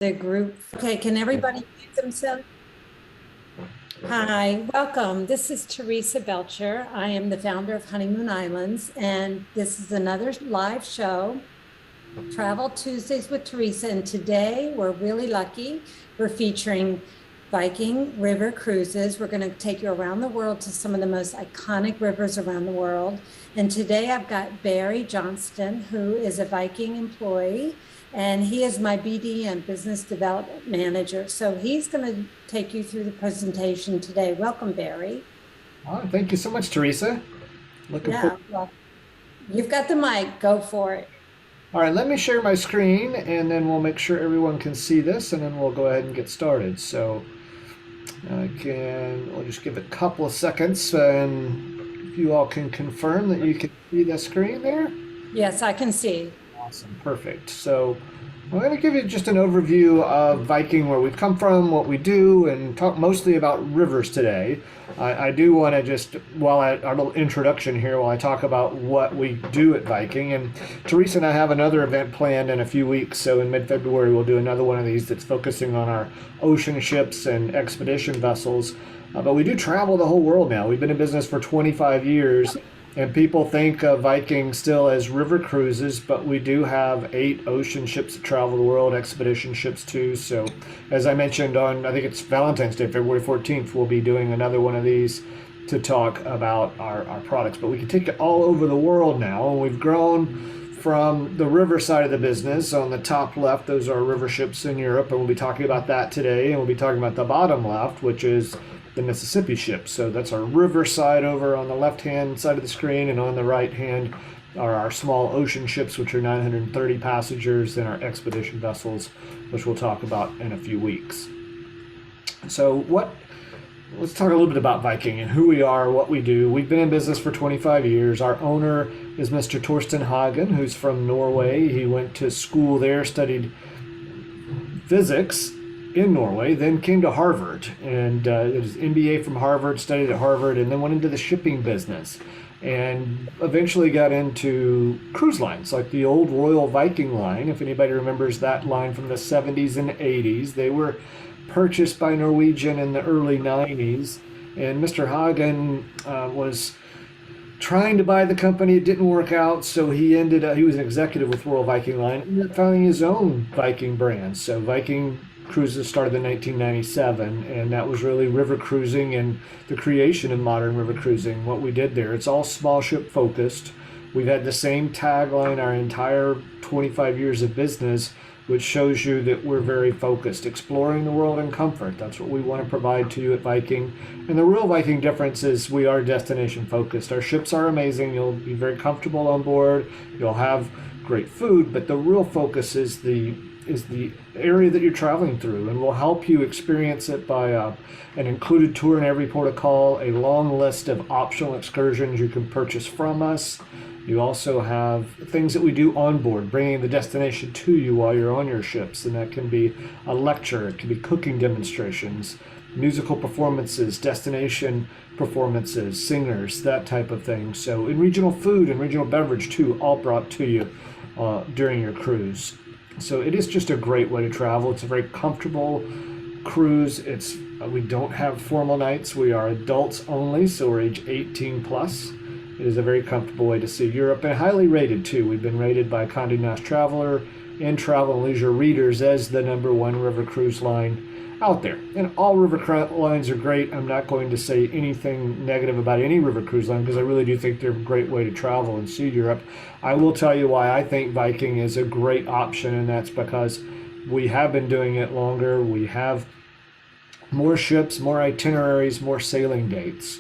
The group. Okay, can everybody mute themselves? Hi, welcome. This is Teresa Belcher. I am the founder of Honeymoon Islands, and this is another live show, Travel Tuesdays with Teresa. And today we're really lucky. We're featuring Viking River Cruises. We're going to take you around the world to some of the most iconic rivers around the world. And today I've got Barry Johnston, who is a Viking employee, and he is my BD and business development manager. So he's going to take you through the presentation today. Welcome, Barry. Oh, thank you so much, Teresa. Looking Yeah, forward. well, you've got the mic. Go for it. All right, let me share my screen and then we'll make sure everyone can see this and then we'll go ahead and get started. So we'll just give it a couple of seconds and if you all can confirm that you can see the screen there. Yes, I can see. Awesome, perfect. So I'm going to give you just an overview of Viking, where we've come from, what we do, and talk mostly about rivers today. I do want to just, our little introduction here, while I talk about what we do at Viking, and Teresa and I have another event planned in a few weeks, so in mid-February we'll do another one of these that's focusing on our ocean ships and expedition vessels. But we do travel the whole world now. We've been in business for 25 years. And people think of Viking still as river cruises, but we do have 8 ocean ships that travel the world, expedition ships too. So as I mentioned on, I think it's Valentine's Day, February 14th, we'll be doing another one of these to talk about our products. But we can take it all over the world now, and we've grown from the river side of the business. On the top left, those are river ships in Europe, and we'll be talking about that today. And we'll be talking about the bottom left, which is the Mississippi ship. So that's our river side over on the left-hand side of the screen, and on the right-hand are our small ocean ships, which are 930 passengers, and our expedition vessels, which we'll talk about in a few weeks. So let's talk a little bit about Viking and who we are, what we do. We've been in business for 25 years. Our owner is Mr. Torsten Hagen, who's from Norway. He went to school there, studied physics in Norway, then came to Harvard and did his MBA from Harvard, studied at Harvard, and then went into the shipping business and eventually got into cruise lines like the old Royal Viking line. If anybody remembers that line from the 70s and 80s, they were purchased by Norwegian in the early 90s. And Mr. Hagen was trying to buy the company. It didn't work out, so he was an executive with Royal Viking Line, ended up founding his own Viking brand. So Viking Cruises started in 1997, and that was really river cruising and the creation of modern river cruising. What we did there, it's all small ship focused. We've had the same tagline our entire 25 years of business, which shows you that we're very focused, exploring the world in comfort. That's what we want to provide to you at Viking. And the real Viking difference is we are destination focused. Our ships are amazing. You'll be very comfortable on board. You'll have great food, but the real focus is the area that you're traveling through, and we'll help you experience it by an included tour in every port of call, a long list of optional excursions you can purchase from us. You also have things that we do on board, bringing the destination to you while you're on your ships, and that can be a lecture, it can be cooking demonstrations, musical performances, destination performances, singers, that type of thing. So, in regional food and regional beverage too, all brought to you during your cruise. So it is just a great way to travel. It's a very comfortable cruise. We don't have formal nights. We are adults only, so we're age 18 plus. It is a very comfortable way to see Europe, and highly rated too. We've been rated by Condé Nast Traveler and Travel and Leisure readers as the #1 river cruise line out there. And all river lines are great. I'm not going to say anything negative about any river cruise line because I really do think they're a great way to travel and see Europe. I will tell you why I think Viking is a great option, and that's because we have been doing it longer. We have more ships, more itineraries, more sailing dates.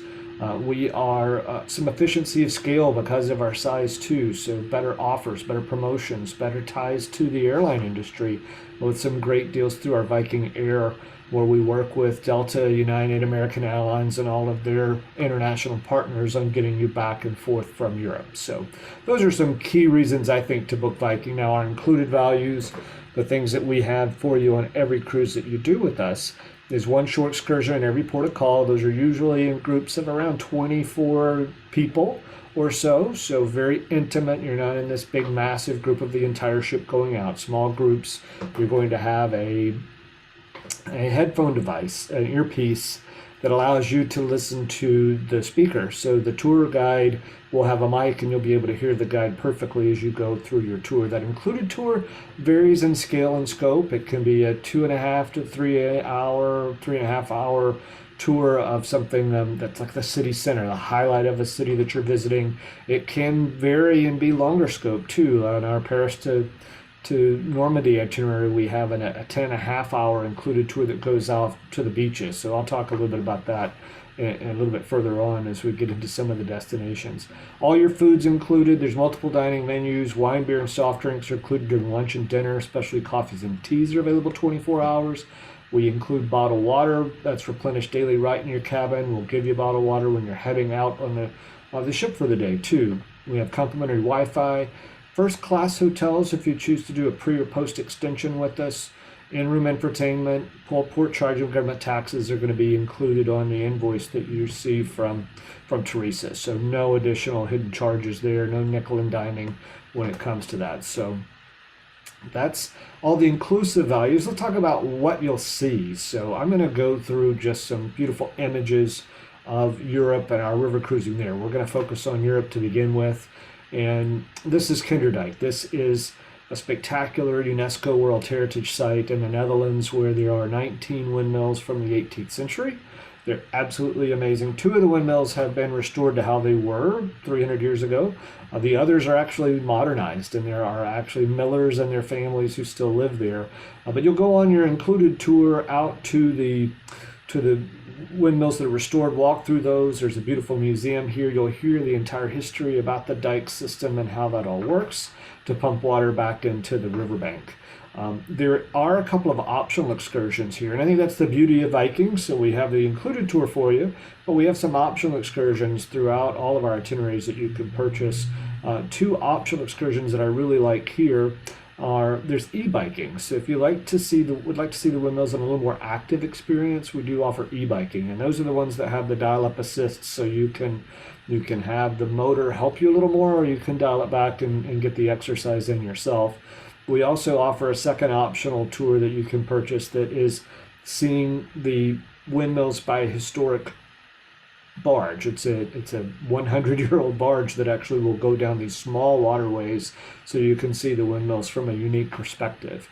We are some efficiency of scale because of our size too, so better offers, better promotions, better ties to the airline industry with some great deals through our Viking Air, where we work with Delta, United, American Airlines, and all of their international partners on getting you back and forth from Europe. So those are some key reasons I think to book Viking. Now, our included values, the things that we have for you on every cruise that you do with us, is one short excursion in every port of call. Those are usually in groups of around 24 people or so. So very intimate. You're not in this big, massive group of the entire ship going out. Small groups. You're going to have a headphone device, an earpiece that allows you to listen to the speaker. So the tour guide will have a mic and you'll be able to hear the guide perfectly as you go through your tour. That included tour varies in scale and scope. It can be a 2.5 to 3.5 hour tour of something that's like the city center, the highlight of a city that you're visiting. It can vary and be longer scope too. On our Paris to Normandy itinerary, we have a 10.5 hour included tour that goes off to the beaches. So I'll talk a little bit about that and a little bit further on as we get into some of the destinations. All your food's included. There's multiple dining menus. Wine, beer, and soft drinks are included during lunch and dinner, especially coffees and teas are available 24 hours. We include bottled water that's replenished daily right in your cabin. We'll give you bottled water when you're heading out on the ship for the day too. We have complimentary Wi-Fi. First class hotels if you choose to do a pre or post extension with us. In-room entertainment, port charge and government taxes are going to be included on the invoice that you see from Teresa. So no additional hidden charges there, no nickel and diming when it comes to that. So that's all the inclusive values. Let's talk about what you'll see. So I'm going to go through just some beautiful images of Europe and our river cruising there. We're going to focus on Europe to begin with. And this is Kinderdijk. This is a spectacular UNESCO World Heritage Site in the Netherlands where there are 19 windmills from the 18th century. They're absolutely amazing. 2 of the windmills have been restored to how they were 300 years ago. The others are actually modernized, and there are actually millers and their families who still live there. But you'll go on your included tour out to the windmills that are restored, walk through those. There's a beautiful museum here. You'll hear the entire history about the dike system and how that all works to pump water back into the riverbank. There are a couple of optional excursions here, and I think that's the beauty of Viking. So we have the included tour for you, but we have some optional excursions throughout all of our itineraries that you can purchase. 2 optional excursions that I really like here there's e-biking. So if you would like to see the windmills in a little more active experience, we do offer e-biking, and those are the ones that have the dial-up assist, so you can have the motor help you a little more, or you can dial it back and get the exercise in yourself. We also offer a second optional tour that you can purchase that is seeing the windmills by historic barge. It's a 100-year-old barge that actually will go down these small waterways so you can see the windmills from a unique perspective.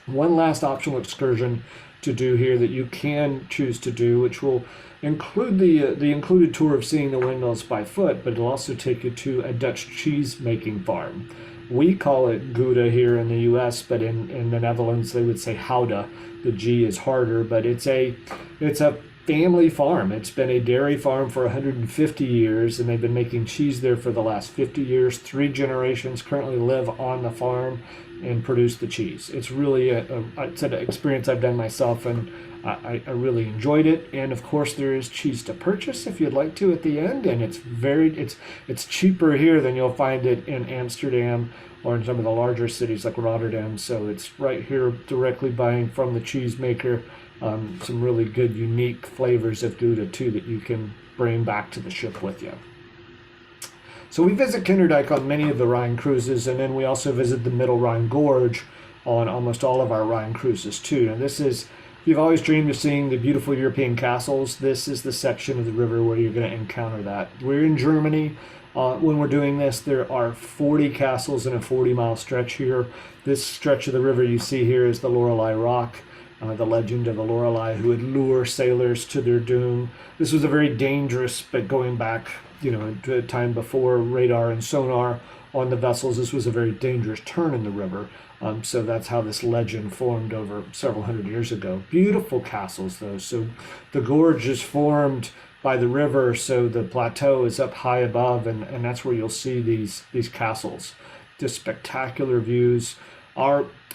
One last optional excursion to do here that you can choose to do, which will include the included tour of seeing the windmills by foot, but it'll also take you to a Dutch cheese making farm. We call it Gouda here in the US, but in the Netherlands they would say Gouda. The G is harder, but it's a family farm. It's been a dairy farm for 150 years, and they've been making cheese there for the last 50 years. 3 generations currently live on the farm and produce the cheese. It's really it's an experience I've done myself, and I really enjoyed it. And of course, there is cheese to purchase if you'd like to at the end, and it's cheaper here than you'll find it in Amsterdam or in some of the larger cities like Rotterdam. So it's right here, directly buying from the cheese maker. Some really good, unique flavors of Gouda too that you can bring back to the ship with you. So we visit Kinderdijk on many of the Rhine cruises, and then we also visit the Middle Rhine Gorge on almost all of our Rhine cruises too. Now this is, if you've always dreamed of seeing the beautiful European castles, this is the section of the river where you're going to encounter that. We're in Germany. When we're doing this, there are 40 castles in a 40-mile stretch here. This stretch of the river you see here is the Lorelei Rock. The legend of the Lorelei who would lure sailors to their doom. This was a very dangerous, but going back, to a time before radar and sonar on the vessels, this was a very dangerous turn in the river. So that's how this legend formed over several hundred years ago. Beautiful castles, though. So the gorge is formed by the river, so the plateau is up high above, and that's where you'll see these castles. Just spectacular views.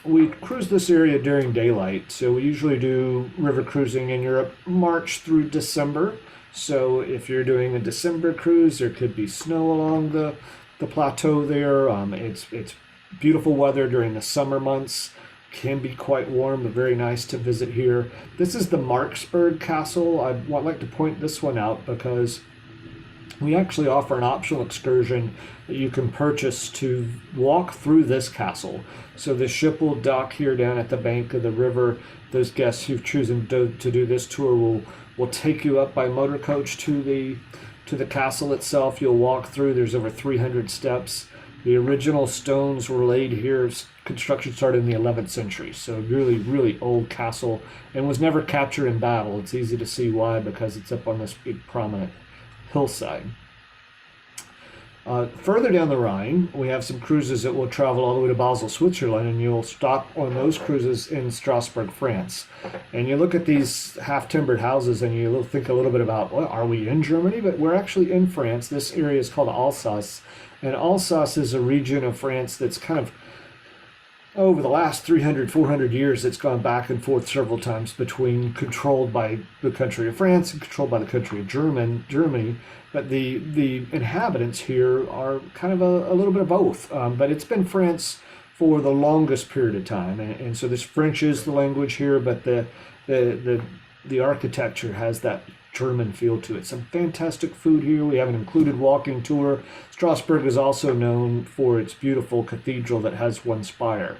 We cruise this area during daylight, so we usually do river cruising in Europe March through December. So if you're doing a December cruise, there could be snow along the plateau there. It's beautiful weather during the summer months. Can be quite warm, but very nice to visit here. This is the Marksburg Castle. I'd like to point this one out because we actually offer an optional excursion that you can purchase to walk through this castle. So the ship will dock here down at the bank of the river. Those guests who've chosen to do this tour will take you up by motor coach to the castle itself. You'll walk through. There's over 300 steps. The original stones were laid here. Construction started in the 11th century, so really, really old castle, and was never captured in battle. It's easy to see why, because it's up on this big prominent hillside. Further down the Rhine, we have some cruises that will travel all the way to Basel, Switzerland, and you'll stop on those cruises in Strasbourg, France. And you look at these half-timbered houses and you think a little bit about, well, are we in Germany? But we're actually in France. This area is called Alsace, and Alsace is a region of France that's kind of, over the last 300, 400 years, it's gone back and forth several times between controlled by the country of France and controlled by the country of Germany. But the inhabitants here are kind of a little bit of both. But it's been France for the longest period of time. And so this French is the language here, but the architecture has that German feel to it. Some fantastic food here. We have an included walking tour. Strasbourg is also known for its beautiful cathedral that has one spire.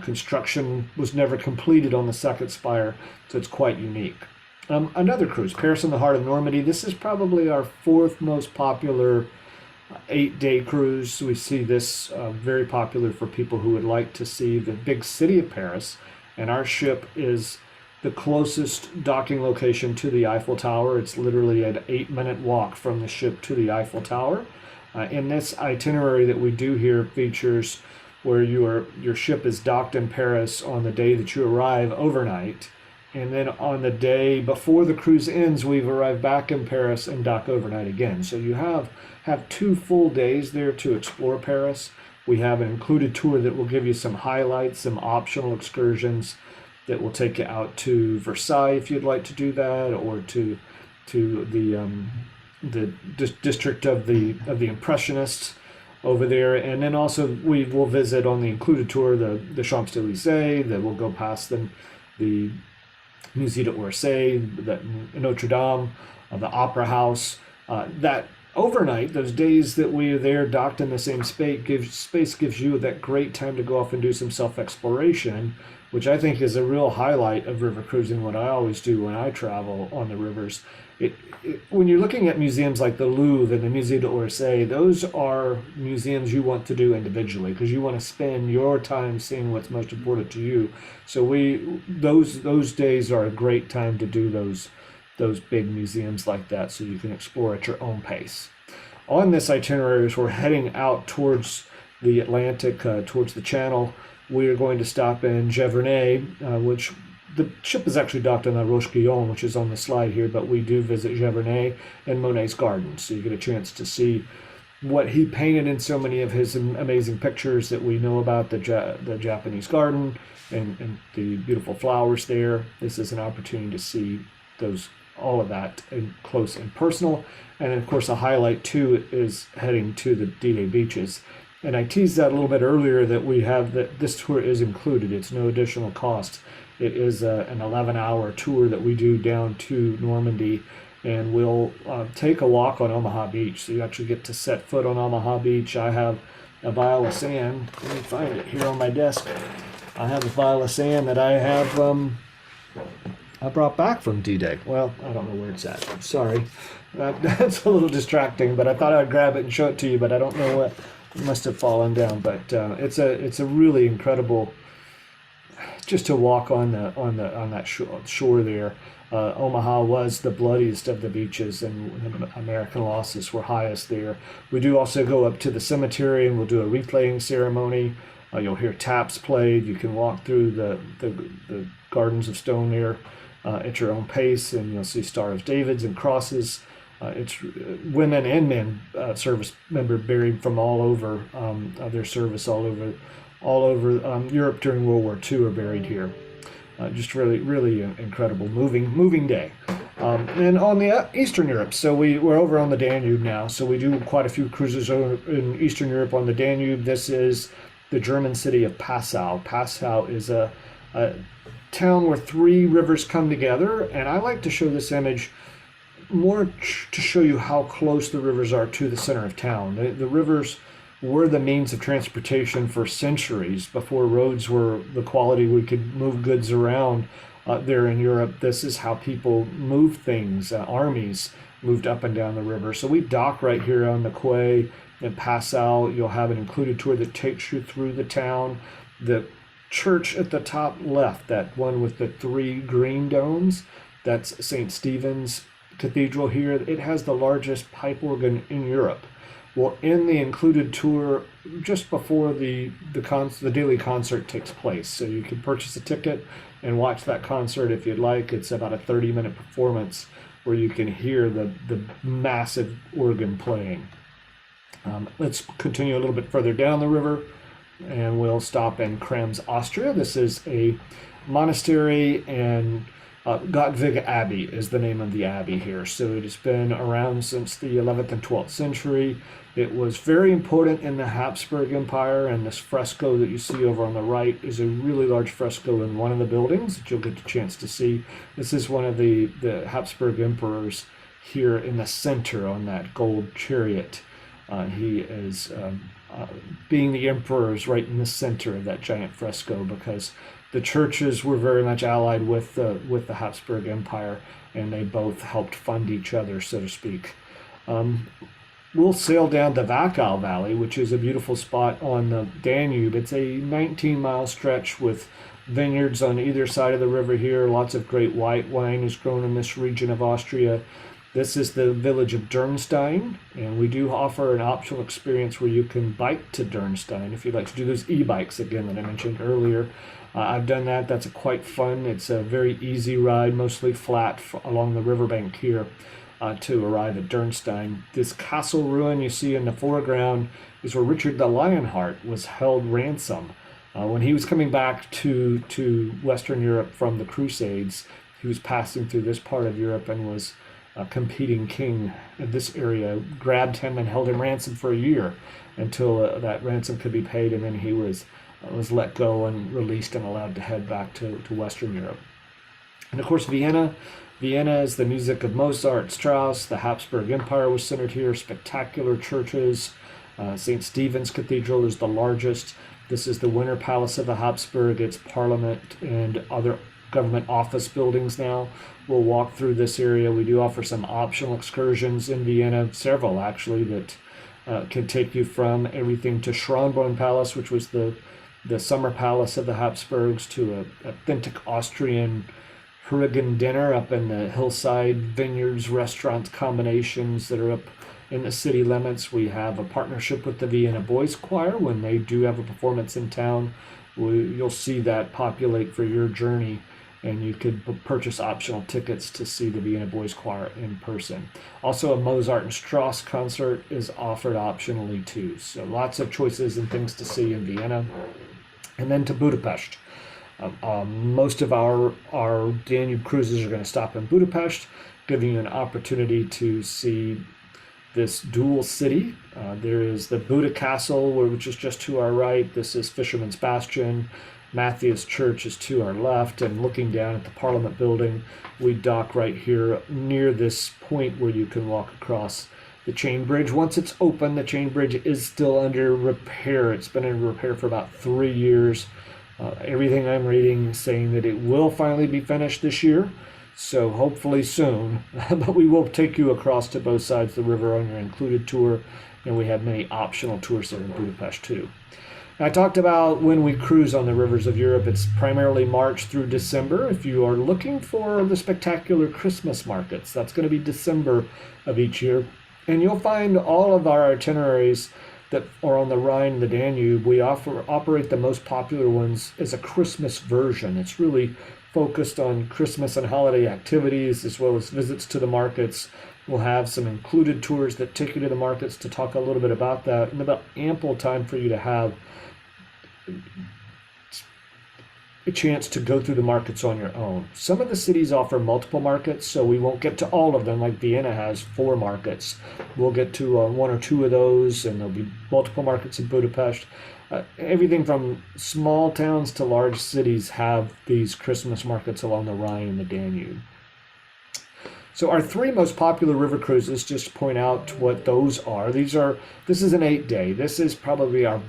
Construction was never completed on the second spire, so it's quite unique. Another cruise, Paris in the heart of Normandy. This is probably our fourth most popular 8-day cruise. We see this very popular for people who would like to see the big city of Paris, and our ship is the closest docking location to the Eiffel Tower. It's literally an 8-minute walk from the ship to the Eiffel Tower. In this itinerary that we do here features where your ship is docked in Paris on the day that you arrive overnight, and then on the day before the cruise ends, we've arrived back in Paris and dock overnight again. So you have 2 full days there to explore Paris. We have an included tour that will give you some highlights, some optional excursions that will take you out to Versailles if you'd like to do that, or to the district of the Impressionists over there. And then also we will visit on the included tour the Champs-Élysées. That will go past the Musée d'Orsay, the Notre Dame, the Opera House. That overnight, those days that we are there docked in the same space gives you that great time to go off and do some self-exploration, which I think is a real highlight of river cruising, what I always do when I travel on the rivers. When you're looking at museums like the Louvre and the Musée d'Orsay, those are museums you want to do individually because you want to spend your time seeing what's most important to you. So those days are a great time to do those big museums like that, so you can explore at your own pace. On this itinerary, as we're heading out towards the Atlantic, towards the Channel, we are going to stop in Giverny, which the ship is actually docked on the Roche-Guyon, which is on the slide here, but we do visit Giverny and Monet's garden, so you get a chance to see what he painted in so many of his amazing pictures that we know about, the Japanese garden and the beautiful flowers there. This is an opportunity to see all of that close and personal. And of course, a highlight too is heading to the D-Day beaches. And I teased that a little bit earlier that this tour is included. It's no additional cost. It is an 11-hour tour that we do down to Normandy, and we'll take a walk on Omaha Beach. So you actually get to set foot on Omaha Beach. I have a vial of sand. Let me find it here on my desk. I have a vial of sand that I brought back from D-Day. Well, I don't know where it's at. I'm sorry. That's a little distracting, but I thought I'd grab it and show it to you, but I don't know what. It must have fallen down. But it's a really incredible, just to walk on that shore there. Omaha was the bloodiest of the beaches, and American losses were highest there. We do also go up to the cemetery, and we'll do a replaying ceremony. You'll hear taps played. You can walk through the gardens of stone there at your own pace, and you'll see Star of Davids and crosses. It's women and men service member buried from all over their service all over Europe during World War II are buried here. Just really incredible, moving day. And on the Eastern Europe, so we're over on the Danube now. So we do quite a few cruises over in Eastern Europe on the Danube. This is the German city of Passau. Passau is a town where 3 rivers come together, and I like to show this image to show you how close the rivers are to the center of town. The rivers were the means of transportation for centuries before roads were the quality we could move goods around there in Europe. This is how people moved things. Armies moved up and down the river. So we dock right here on the quay and pass out. You'll have an included tour that takes you through the town. The church at the top left, that one with the 3 green domes, that's St. Stephen's Cathedral here. It has the largest pipe organ in Europe. Well, in the included tour, just before the daily concert takes place, so you can purchase a ticket and watch that concert if you'd like. It's about a 30-minute performance where you can hear the massive organ playing. Let's continue a little bit further down the river, and we'll stop in Krems, Austria. This is a monastery, and Gottwig Abbey is the name of the abbey here. So it has been around since the 11th and 12th century. It was very important in the Habsburg Empire, and this fresco that you see over on the right is a really large fresco in one of the buildings that you'll get a chance to see. This is one of the Habsburg emperors here in the center on that gold chariot. He is being the emperor is right in the center of that giant fresco, because the churches were very much allied with the Habsburg Empire, and they both helped fund each other, so to speak. We'll sail down the Wachau Valley, which is a beautiful spot on the Danube. It's a 19-mile stretch with vineyards on either side of the river here. Lots of great white wine is grown in this region of Austria. This is the village of Dürnstein, and we do offer an optional experience where you can bike to Dürnstein if you'd like to do those e-bikes again that I mentioned earlier. I've done that. That's quite fun. It's a very easy ride, mostly flat along the riverbank here to arrive at Dürnstein. This castle ruin you see in the foreground is where Richard the Lionheart was held ransom. When he was coming back to Western Europe from the Crusades, he was passing through this part of Europe and was competing king in this area, grabbed him and held him ransom for a year until that ransom could be paid, and then he was let go and released and allowed to head back to Western Europe. And of course, Vienna. Vienna is the music of Mozart, Strauss. The Habsburg Empire was centered here. Spectacular churches. St. Stephen's Cathedral is the largest. This is the Winter Palace of the Habsburg. It's parliament and other government office buildings now. We'll walk through this area. We do offer some optional excursions in Vienna, several actually, that can take you from everything to Schönbrunn Palace, which was the summer palace of the Habsburgs, to an authentic Austrian Hurrigan dinner up in the hillside vineyards, restaurant combinations that are up in the city limits. We have a partnership with the Vienna Boys Choir. When they do have a performance in town, you'll see that populate for your journey, and you could purchase optional tickets to see the Vienna Boys Choir in person. Also, a Mozart and Strauss concert is offered optionally too. So lots of choices and things to see in Vienna. And then to Budapest. Most of our Danube cruises are going to stop in Budapest, giving you an opportunity to see this dual city. There is the Buda Castle, which is just to our right. This is Fisherman's Bastion. Matthias Church is to our left, and looking down at the Parliament building, we dock right here near this point where you can walk across the chain bridge. Once it's open, the chain bridge is still under repair. It's been in repair for about 3 years. Everything I'm reading is saying that it will finally be finished this year, so hopefully soon. But we will take you across to both sides of the river on your included tour, and we have many optional tours there in Budapest too. I talked about when we cruise on the rivers of Europe, it's primarily March through December. If you are looking for the spectacular Christmas markets, that's going to be December of each year. And you'll find all of our itineraries that are on the Rhine and the Danube. We operate the most popular ones as a Christmas version. It's really focused on Christmas and holiday activities, as well as visits to the markets. We'll have some included tours that take you to the markets to talk a little bit about that, and about ample time for you to have a chance to go through the markets on your own. Some of the cities offer multiple markets, so we won't get to all of them. Like Vienna has 4 markets. We'll get to 1 or 2 of those, and there'll be multiple markets in Budapest. Everything from small towns to large cities have these Christmas markets along the Rhine and the Danube. So our three most popular river cruises, just to point out what those are. This is an 8-day. This is probably the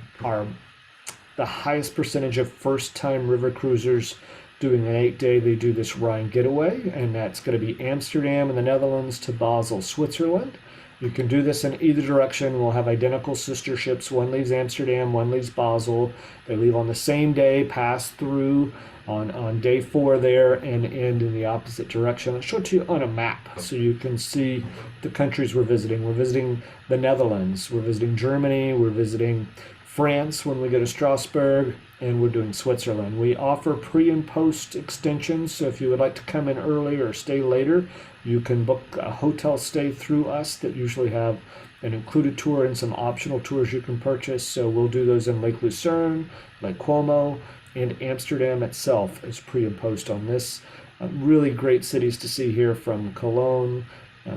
highest percentage of first-time river cruisers doing an 8-day. They do this Rhine getaway, and that's going to be Amsterdam in the Netherlands to Basel, Switzerland. You can do this in either direction. We'll have identical sister ships. One leaves Amsterdam, one leaves Basel. They leave on the same day, pass through on day 4 there, and end in the opposite direction. I'll show it to you on a map so you can see the countries we're visiting. We're visiting the Netherlands, we're visiting Germany, we're visiting France when we go to Strasbourg, and we're doing Switzerland. We offer pre and post extensions, so if you would like to come in early or stay later, you can book a hotel stay through us that usually have an included tour and some optional tours you can purchase. So we'll do those in Lake Lucerne, Lake Como, and Amsterdam itself is pre and post on this. Really great cities to see here, from Cologne,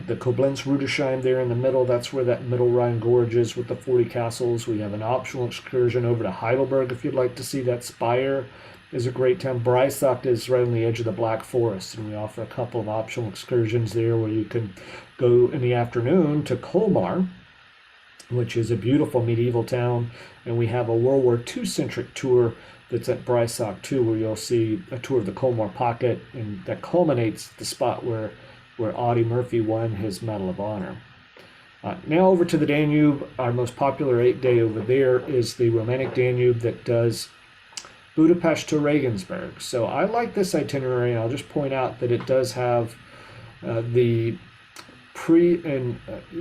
the Koblenz Rudesheim there in the middle. That's where that middle Rhine Gorge is with the 40 castles. We have an optional excursion over to Heidelberg if you'd like to see that. Speyer is a great town. Breisach is right on the edge of the Black Forest, and we offer a couple of optional excursions there where you can go in the afternoon to Colmar, which is a beautiful medieval town, and we have a World War II centric tour that's at Breisach too, where you'll see a tour of the Colmar Pocket, and that culminates the spot where Audie Murphy won his Medal of Honor. Now over to the Danube. Our most popular 8-day over there is the Romantic Danube that does Budapest to Regensburg. So I like this itinerary, and I'll just point out that it does have it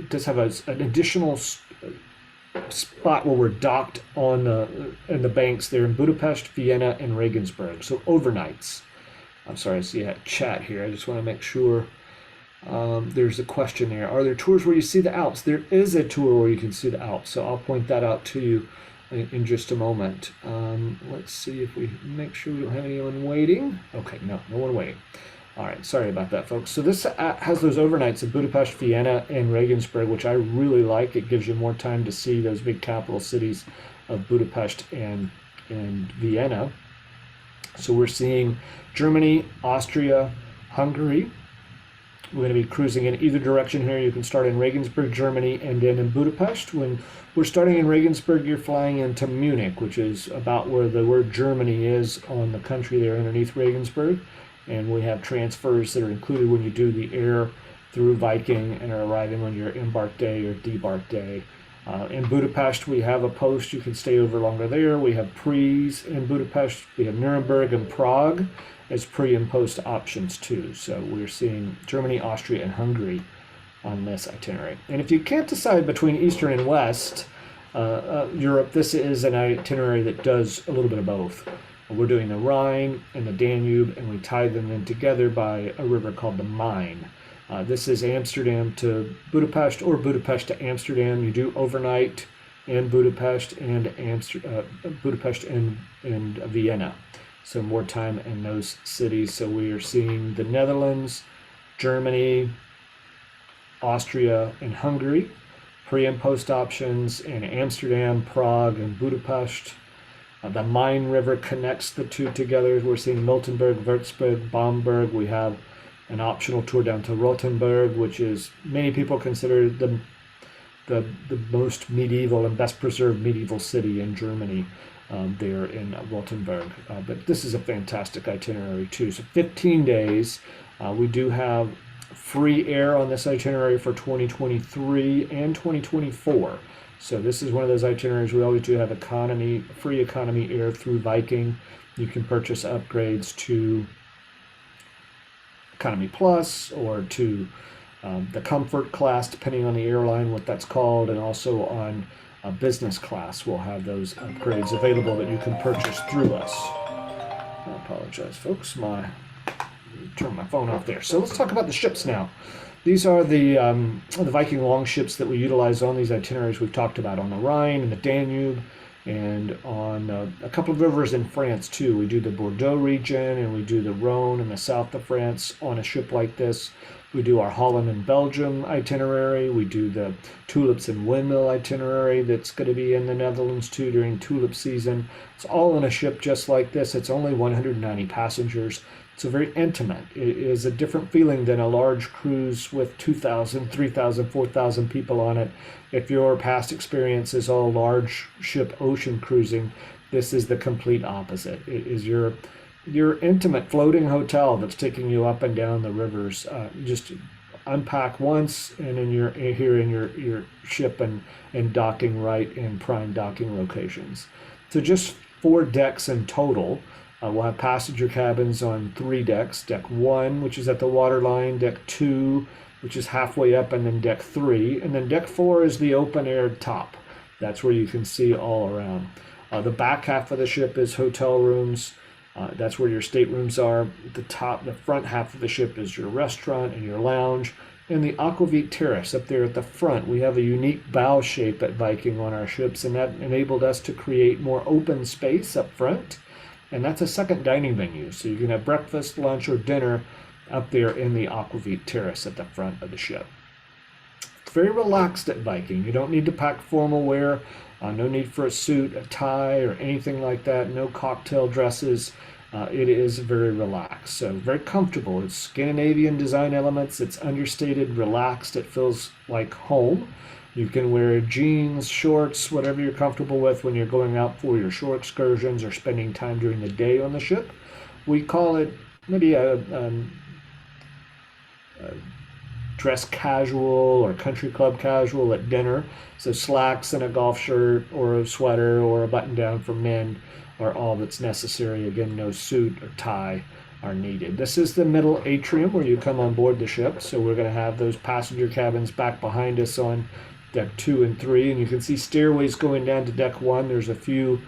does have an additional spot where we're docked on in the banks there in Budapest, Vienna, and Regensburg. So overnights. I'm sorry, I see a chat here. I just want to make sure. There's a question there. Are there tours where you see the Alps? There is a tour where you can see the Alps, so I'll point that out to you in just a moment. Let's see if we make sure we don't have anyone waiting. Okay, no one waiting. All right, sorry about that, folks. So this has those overnights in Budapest, Vienna, and Regensburg, which I really like. It gives you more time to see those big capital cities of Budapest and Vienna. So we're seeing Germany, Austria, Hungary. We're going to be cruising in either direction here. You can start in Regensburg, Germany, and then in Budapest. When we're starting in Regensburg, you're flying into Munich, which is about where the word Germany is on the country there underneath Regensburg. And we have transfers that are included when you do the air through Viking and are arriving on your embark day or debark day. In Budapest, we have a post. You can stay over longer there. We have pre's in Budapest. We have Nuremberg and Prague as pre and post options too. So we're seeing Germany, Austria, and Hungary on this itinerary. And if you can't decide between Eastern and West Europe, this is an itinerary that does a little bit of both. We're doing the Rhine and the Danube, and we tie them in together by a river called the Main. This is Amsterdam to Budapest or Budapest to Amsterdam. You do overnight in Budapest and Budapest and Vienna. So more time in those cities. So we are seeing the Netherlands, Germany, Austria, and Hungary. Pre and post options in Amsterdam, Prague, and Budapest. The Main River connects the two together. We're seeing Miltenberg, Würzburg, Bamberg. We have an optional tour down to Rothenburg, which is many people consider the most medieval and best preserved medieval city in Germany. There in Rothenburg. But this is a fantastic itinerary too. So 15 days. We do have free air on this itinerary for 2023 and 2024. So this is one of those itineraries we always do have free economy air through Viking. You can purchase upgrades to Economy Plus or to the Comfort class, depending on the airline, what that's called, and also on business class. We'll have those upgrades available that you can purchase through us. I apologize, folks. Turn my phone off there. So let's talk about the ships now. These are the Viking longships that we utilize on these itineraries we've talked about on the Rhine and the Danube, and on a couple of rivers in France too. We do the Bordeaux region, and we do the Rhone in the south of France on a ship like this. We do our Holland and Belgium itinerary. We do the Tulips and Windmill itinerary that's going to be in the Netherlands too during tulip season. It's all on a ship just like this. It's only 190 passengers. So very intimate. It is a different feeling than a large cruise with 2,000, 3,000, 4,000 people on it. If your past experience is all large ship ocean cruising, this is the complete opposite. It is your intimate floating hotel that's taking you up and down the rivers. Just unpack once, and then you're here in your ship and docking right in prime docking locations. So just 4 decks in total. We'll have passenger cabins on 3 decks. Deck 1, which is at the waterline, deck 2, which is halfway up, and then deck 3. And then deck 4 is the open air top. That's where you can see all around. The back half of the ship is hotel rooms. That's where your staterooms are. The front half of the ship is your restaurant and your lounge. And the Aquavit Terrace up there at the front. We have a unique bow shape at Viking on our ships, and that enabled us to create more open space up front. And that's a second dining venue. So you can have breakfast, lunch, or dinner up there in the Aquavit Terrace at the front of the ship. It's very relaxed at Viking. You don't need to pack formal wear. No need for a suit, a tie, or anything like that. No cocktail dresses. It is very relaxed. So very comfortable. It's Scandinavian design elements. It's understated, relaxed. It feels like home. You can wear jeans, shorts, whatever you're comfortable with when you're going out for your shore excursions or spending time during the day on the ship. We call it maybe a dress casual or country club casual at dinner. So slacks and a golf shirt or a sweater or a button down for men are all that's necessary. Again, no suit or tie are needed. This is the middle atrium where you come on board the ship. So we're going to have those passenger cabins back behind us on deck 2 and 3, and you can see stairways going down to deck 1. There's a few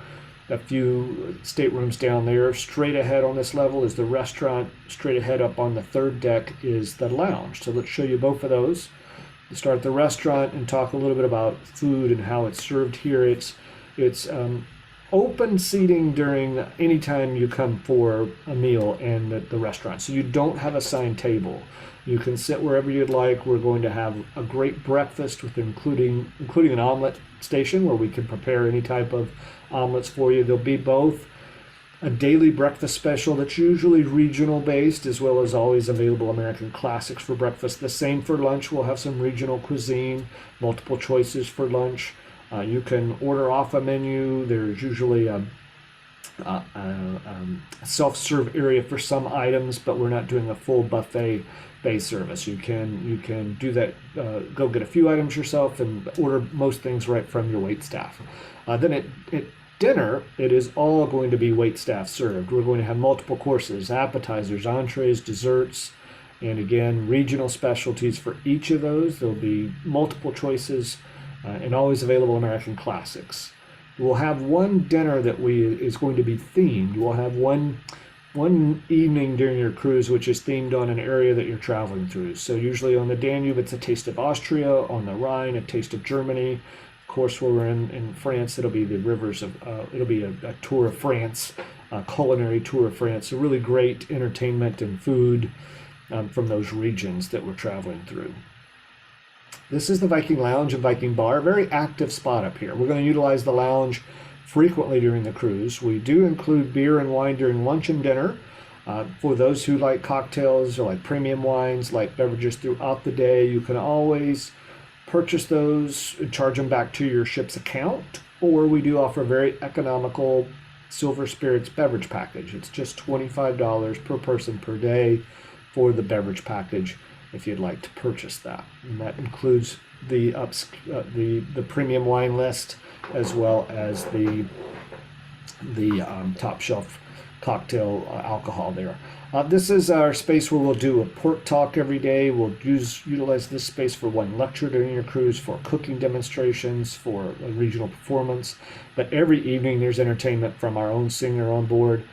staterooms down there. Straight ahead on this level is the restaurant. Straight ahead up on the 3rd deck is the lounge. So let's show you both of those. We'll start at the restaurant and talk a little bit about food and how it's served here. It's open seating during any time you come for a meal in the restaurant. So you don't have assigned table. You can sit wherever you'd like. We're going to have a great breakfast with including an omelet station where we can prepare any type of omelets for you. There'll be both a daily breakfast special that's usually regional based, as well as always available American classics for breakfast. The same for lunch. We'll have some regional cuisine, multiple choices for lunch. You can order off a menu. There's usually a self-serve area for some items, but we're not doing a full buffet based service. You can do that, go get a few items yourself and order most things right from your wait staff. Then at dinner, it is all going to be wait staff served. We're going to have multiple courses, appetizers, entrees, desserts, and again, regional specialties for each of those. There'll be multiple choices and always available American classics. We'll have one dinner that is going to be themed. We'll have one evening during your cruise which is themed on an area that you're traveling through. So usually on the Danube, it's a taste of Austria. On the Rhine, a taste of Germany. Of course, where we're in France, it'll be the rivers of. It'll be a tour of France, a culinary tour of France. So really great entertainment and food from those regions that we're traveling through. This is the Viking Lounge and Viking Bar, a very active spot up here. We're going to utilize the lounge frequently during the cruise. We do include beer and wine during lunch and dinner. For those who like cocktails or like premium wines, like beverages throughout the day, you can always purchase those and charge them back to your ship's account. Or we do offer a very economical Silver Spirits beverage package. It's just $25 per person per day for the beverage package if you'd like to purchase that. And that includes the premium wine list, as well as the top shelf cocktail alcohol there. This is our space where we'll do a port talk every day. We'll utilize this space for one lecture during your cruise, for cooking demonstrations, for a regional performance. But every evening there's entertainment from our own singer on board.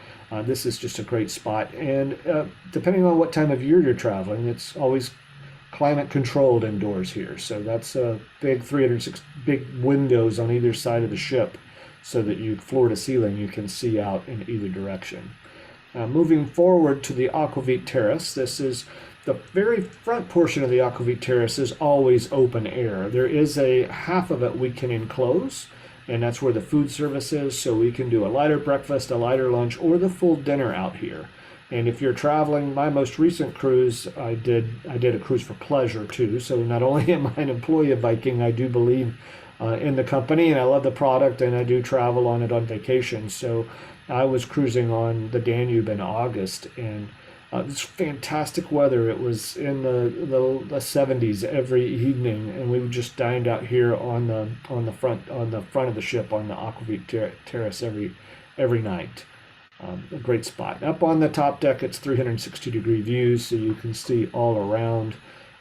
This is just a great spot. And depending on what time of year you're traveling, it's always climate controlled indoors here. So that's a big 306 big windows on either side of the ship, so that floor to ceiling, you can see out in either direction. Moving forward to the Aquavit Terrace, this is the very front portion of the Aquavit Terrace is always open air. There is a half of it we can enclose, and that's where the food service is, so we can do a lighter breakfast, a lighter lunch, or the full dinner out here. And if you're traveling, my most recent cruise, I did a cruise for pleasure too. So not only am I an employee of Viking, I do believe in the company, and I love the product, and I do travel on it on vacation. So I was cruising on the Danube in August, and it's fantastic weather. It was in the 70s every evening, and we just dined out here on the front of the ship on the Terrace every night. A great spot. Up on the top deck, it's 360-degree views, so you can see all around.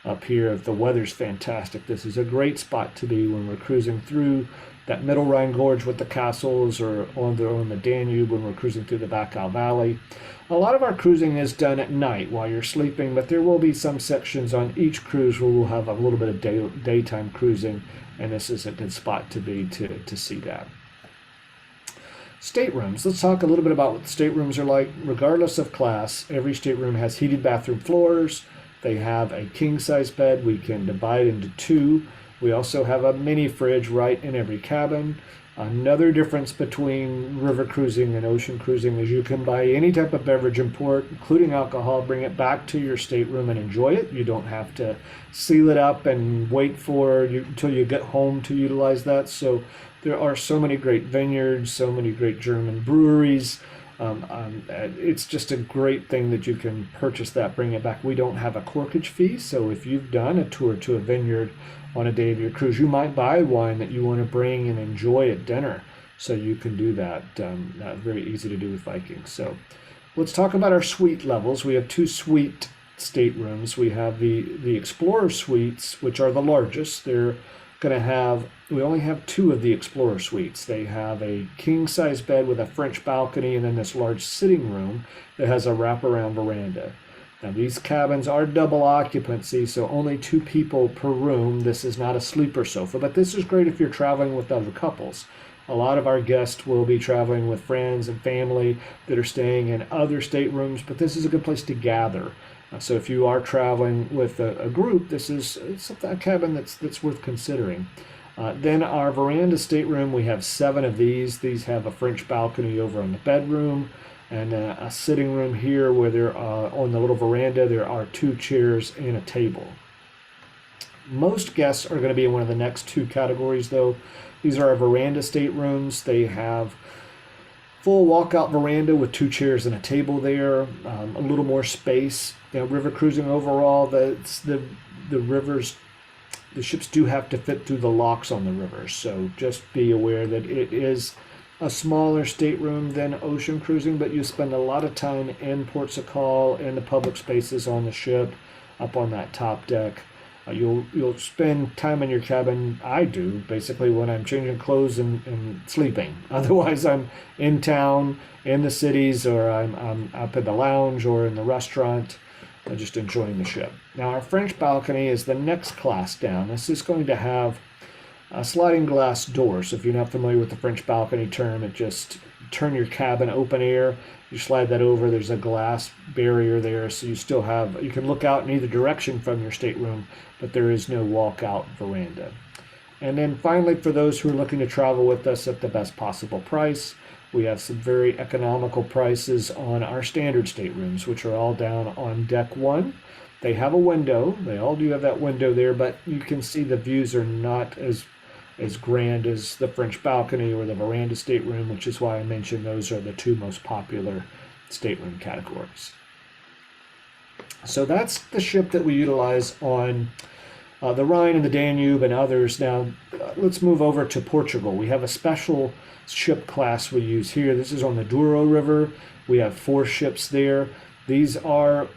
Up here, if the weather's fantastic, this is a great spot to be when we're cruising through that middle Rhine Gorge with the castles, or on the Danube when we're cruising through the Wachau Valley. A lot of our cruising is done at night while you're sleeping, but there will be some sections on each cruise where we'll have a little bit of daytime cruising, and this is a good spot to be to see that. Staterooms. Let's talk a little bit about what the staterooms are like. Regardless of class, every stateroom has heated bathroom floors. They have a king-size bed we can divide into two. We also have a mini fridge right in every cabin. Another difference between river cruising and ocean cruising is you can buy any type of beverage in port, including alcohol, bring it back to your stateroom and enjoy it. You don't have to seal it up and wait until you get home to utilize that. So there are so many great vineyards, so many great German breweries. It's just a great thing that you can purchase that, bring it back. We don't have a corkage fee, so if you've done a tour to a vineyard on a day of your cruise, you might buy wine that you want to bring and enjoy at dinner. So you can do that. That's very easy to do with Viking. So let's talk about our suite levels. We have two suite staterooms. We have the Explorer suites, which are the largest. We only have two of the Explorer suites. They have a king-size bed with a French balcony, and then this large sitting room that has a wraparound veranda. Now, these cabins are double occupancy, so only two people per room. This is not a sleeper sofa, but this is great if you're traveling with other couples. A lot of our guests will be traveling with friends and family that are staying in other staterooms, but this is a good place to gather. So if you are traveling with a group, this is a cabin that's worth considering. Then our veranda stateroom, we have 7 of these. These have a French balcony over in the bedroom, and a sitting room here where on the little veranda there are 2 chairs and a table. Most guests are going to be in one of the next 2 categories though. These are our veranda staterooms. They have full walkout veranda with 2 chairs and a table there, a little more space. River cruising overall, the ships do have to fit through the locks on the rivers, so just be aware that it is a smaller stateroom than ocean cruising, but you spend a lot of time in ports of call, in the public spaces on the ship, up on that top deck. You'll spend time in your cabin. I do, basically, when I'm changing clothes and sleeping. Otherwise, I'm in town, in the cities, or I'm up in the lounge or in the restaurant, just enjoying the ship. Now, our French balcony is the next class down. This is going to have a sliding glass door. So if you're not familiar with the French balcony term, it just turn your cabin open air. You slide that over. There's a glass barrier there, so you can look out in either direction from your stateroom, but there is no walkout veranda. And then finally, for those who are looking to travel with us at the best possible price, we have some very economical prices on our standard staterooms, which are all down on deck 1. They have a window. They all do have that window there, but you can see the views are not as grand as the French balcony or the veranda stateroom, which is why I mentioned those are the 2 most popular stateroom categories. So that's the ship that we utilize on the Rhine and the Danube and others. Now, let's move over to Portugal. We have a special ship class we use here. This is on the Douro River. We have 4 ships there. These are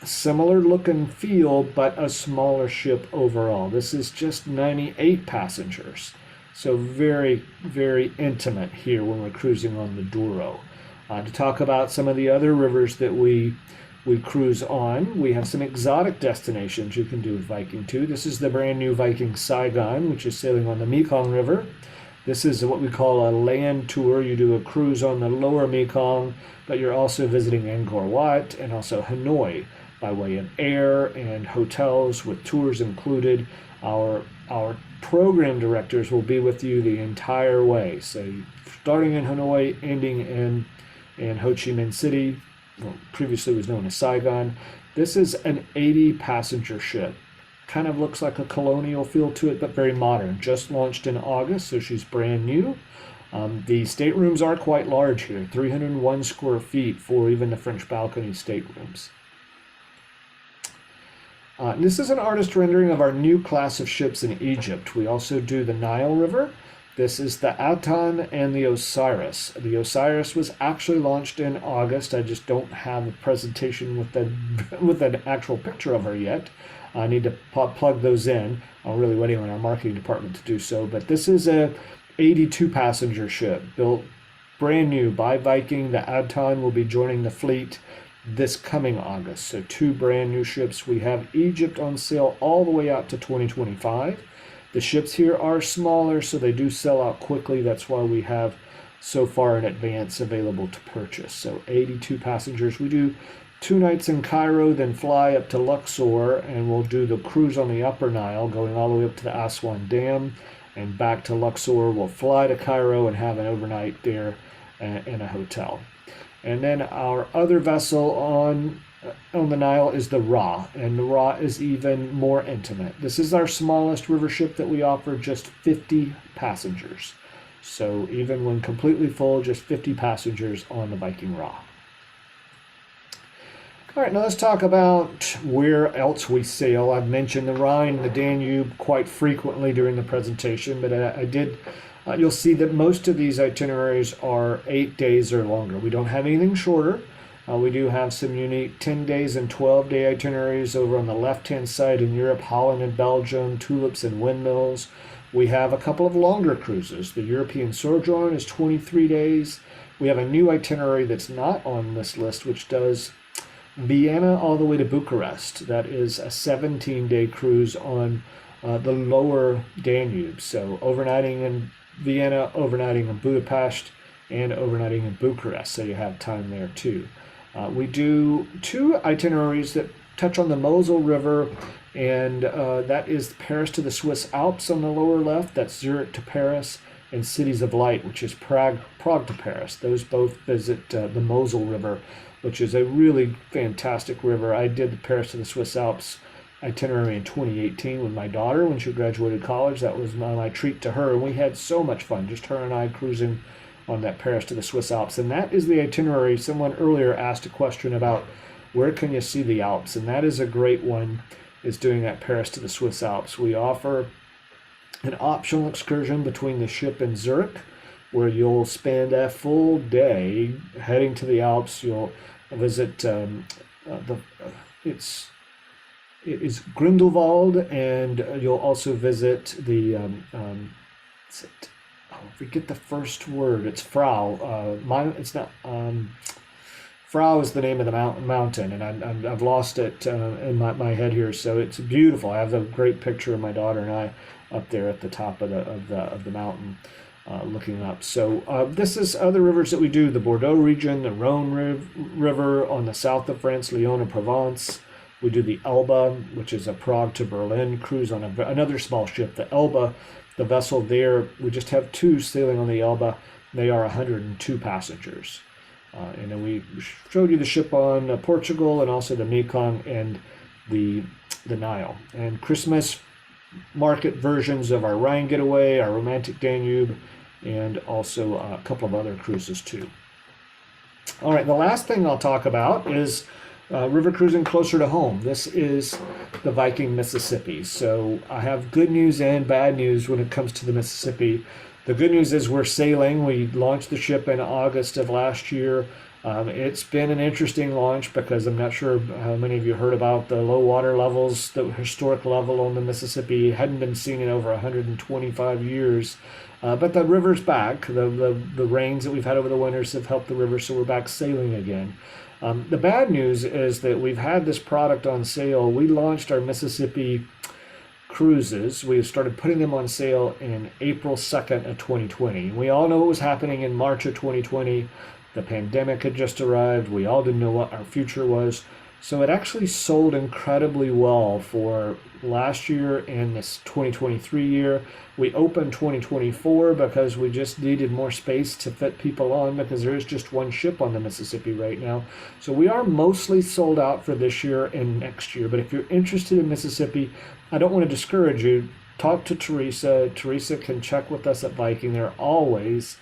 similar look and feel, but a smaller ship overall. This is just 98 passengers. So very, very intimate here when we're cruising on the Douro. To talk about some of the other rivers that we cruise on, we have some exotic destinations you can do with Viking too. This is the brand new Viking Saigon, which is sailing on the Mekong River. This is what we call a land tour. You do a cruise on the lower Mekong, but you're also visiting Angkor Wat and also Hanoi by way of air and hotels with tours included. Our program directors will be with you the entire way. So starting in Hanoi, ending in Ho Chi Minh City, well, previously was known as Saigon. This is an 80 passenger ship. Kind of looks like a colonial feel to it, but very modern. Just launched in August, so she's brand new. The staterooms are quite large here, 301 square feet for even the French balcony staterooms. This is an artist rendering of our new class of ships in Egypt. We also do the Nile River. This is the Aton and the Osiris. The Osiris was actually launched in August. I just don't have a presentation with with an actual picture of her yet. I need to plug those in. I'm really waiting on our marketing department to do so. But this is a 82 passenger ship built brand new by Viking. The Aton will be joining the fleet this coming August. So 2 brand new ships. We have Egypt on sale all the way out to 2025. The ships here are smaller, so they do sell out quickly. That's why we have so far in advance available to purchase. So 82 passengers. We do 2 nights in Cairo, then fly up to Luxor, and we'll do the cruise on the Upper Nile, going all the way up to the Aswan Dam and back to Luxor. We'll fly to Cairo and have an overnight there in a hotel. And then our other vessel on the Nile is the Ra, and the Ra is even more intimate. This is our smallest river ship that we offer, just 50 passengers. So even when completely full, just 50 passengers on the Viking Ra. All right, now let's talk about where else we sail. I've mentioned the Rhine and the Danube quite frequently during the presentation, but you'll see that most of these itineraries are 8 days or longer. We don't have anything shorter. We do have some unique 10 days and 12-day itineraries over on the left-hand side in Europe, Holland and Belgium, tulips and windmills. We have a couple of longer cruises. The European Sojourn is 23 days. We have a new itinerary that's not on this list, which does Vienna all the way to Bucharest. That is a 17-day cruise on the lower Danube. So overnighting in Vienna, overnighting in Budapest, and overnighting in Bucharest. So you have time there too. We do 2 itineraries that touch on the Mosel River, and that is Paris to the Swiss Alps on the lower left. That's Zurich to Paris, and Cities of Light, which is Prague to Paris. Those both visit the Mosel River, which is a really fantastic river. I did the Paris to the Swiss Alps itinerary in 2018 with my daughter when she graduated college. That was my treat to her, and we had so much fun, just her and I cruising on that Paris to the Swiss Alps. And that is the itinerary. Someone earlier asked a question about where can you see the Alps, and that is a great one, is doing that Paris to the Swiss Alps. We offer an optional excursion between the ship and Zurich, where you'll spend a full day heading to the Alps. You'll visit it is Grindelwald, and you'll also visit the forget the first word. It's Frau. It's not. Frau is the name of the mountain, and I've lost it in my head here. So it's beautiful. I have a great picture of my daughter and I up there at the top of the mountain, looking up. So this is other rivers that we do: the Bordeaux region, the Rhone River on the south of France, Lyon and Provence. We do the Elba, which is a Prague to Berlin cruise on another small ship, the Elba. The vessel there, we just have 2 sailing on the Elba. They are 102 passengers. And then we showed you the ship on Portugal, and also the Mekong and the Nile. And Christmas market versions of our Rhine Getaway, our Romantic Danube, and also a couple of other cruises too. All right, the last thing I'll talk about is river cruising closer to home. This is the Viking Mississippi. So I have good news and bad news when it comes to the Mississippi. The good news is we're sailing. We launched the ship in August of last year. It's been an interesting launch because I'm not sure how many of you heard about the low water levels. The historic level on the Mississippi hadn't been seen in over 125 years. But the river's back. The rains that we've had over the winters have helped the river, so we're back sailing again. The bad news is that we've had this product on sale. We launched our Mississippi cruises. We started putting them on sale in April 2nd of 2020. We all know what was happening in March of 2020. The pandemic had just arrived. We all didn't know what our future was. So it actually sold incredibly well for last year and this 2023 year. We opened 2024 because we just needed more space to fit people on because there is just one ship on the Mississippi right now. So we are mostly sold out for this year and next year. But if you're interested in Mississippi, I don't want to discourage you. Talk to Teresa. Teresa can check with us at Viking. There are always